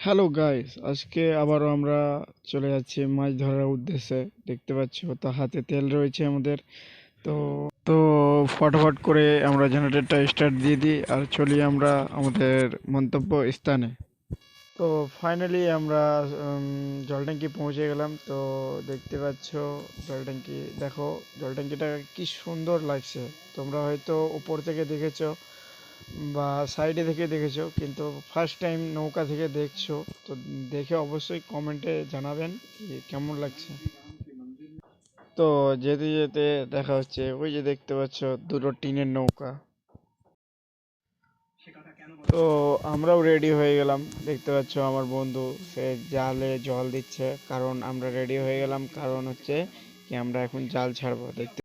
Hello guys, আজকে আবারও আমরা চলে যাচ্ছি মাছ ধরার উদ্দেশ্যে। দেখতে পাচ্ছ তো হাতে তেল রয়েছে আমাদের। তো তো ফটাফট করে আমরা জেনারেটরটা স্টার্ট দিয়ে দিই আর চলি আমরা আমাদের গন্তব্য স্থানে। তো ফাইনালি আমরা জল ট্যাঙ্কি পৌঁছে গেলাম। তো দেখতে পাচ্ছ জল ট্যাঙ্কি, দেখো জল ট্যাঙ্কিটা কি সুন্দর লাগছে। তোমরা হয়তো উপর থেকে দেখেছো বা সাইডে থেকে দেখেছো, কিন্তু ফার্স্ট টাইম নৌকা থেকে দেখছো। তো দেখে অবশ্যই কমেন্টে জানাবেন কি কেমন লাগছে। তো যেতে যেতে দেখা হচ্ছে, ওই যে দেখতে পাচ্ছ দুটো টিনের নৌকা। তো আমরাও রেডি হয়ে গেলাম। দেখতে পাচ্ছ আমার বন্ধু সে জালে জল দিচ্ছে, কারণ আমরা রেডি হয়ে গেলাম, কারণ হচ্ছে কি আমরা এখন জাল ছাড়বো। দেখতে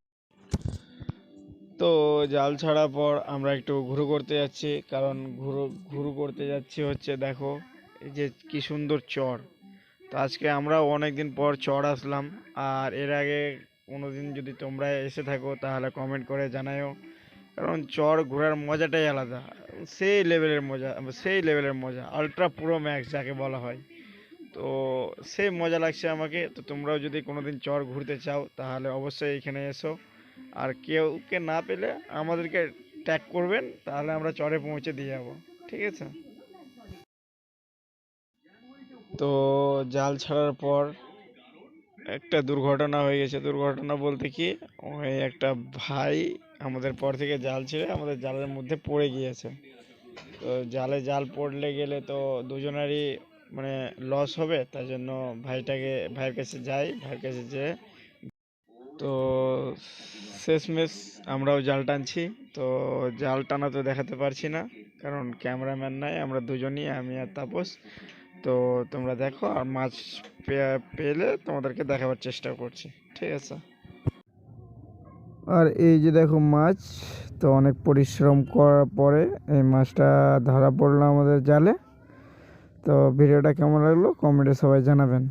তো জাল ছাড়ার পর আমরা একটু ঘুরু করতে যাচ্ছি, কারণ ঘুরু ঘুরু করতে যাচ্ছি হচ্ছে দেখো এই যে কি সুন্দর চর। তো আজকে আমরা অনেক দিন পর চর আসলাম। আর এর আগে কোনোদিন যদি তোমরা এসে থাকো তাহলে কমেন্ট করে জানাও, কারণ চর ঘোরার মজাটাই আলাদা। সেই লেভেলের মজা, সেই লেভেলের মজা, আলট্রা প্রো ম্যাক্স যাকে বলা হয়। তো সেই মজা লাগছে আমাকে। তো তোমরাও যদি কোনোদিন চর ঘুরতে চাও তাহলে অবশ্যই এখানে এসো। আর কেউকে না পেলে আমাদেরকে ট্যাগ করবেন, তাহলে আমরা চরে পৌঁছে দিয়ে যাবো। ঠিক আছে। তো জাল ছাড়ার পর একটা দুর্ঘটনা হয়ে গেছে। দুর্ঘটনা বলতে কি, ওই একটা ভাই আমাদের পর থেকে জাল ছেড়ে আমাদের জালের মধ্যে পড়ে গিয়েছে। তো জালে জাল পড়লে গেলে তো দুজনারই মানে লস হবে, তাই জন্য ভাইয়ের কাছে যাই, ভাইয়ের কাছে যেয়ে তো শেষমেশ আমরাও জাল টানছি। তো জাল টানা তো দেখাতে পারছি না, কারণ ক্যামেরাম্যান নাই, আমরা দুজনই, আমি আর তাপস। তো তোমরা দেখো, আর মাছ পেলে তোমাদেরকে দেখাবার চেষ্টা করছি। ঠিক আছে। আর এই যে দেখো মাছ, তো অনেক পরিশ্রম করার পরে এই মাছটা ধরা পড়লো আমাদের জালে। তো ভিডিওটা কেমন লাগলো কমেন্টে সবাই জানাবেন।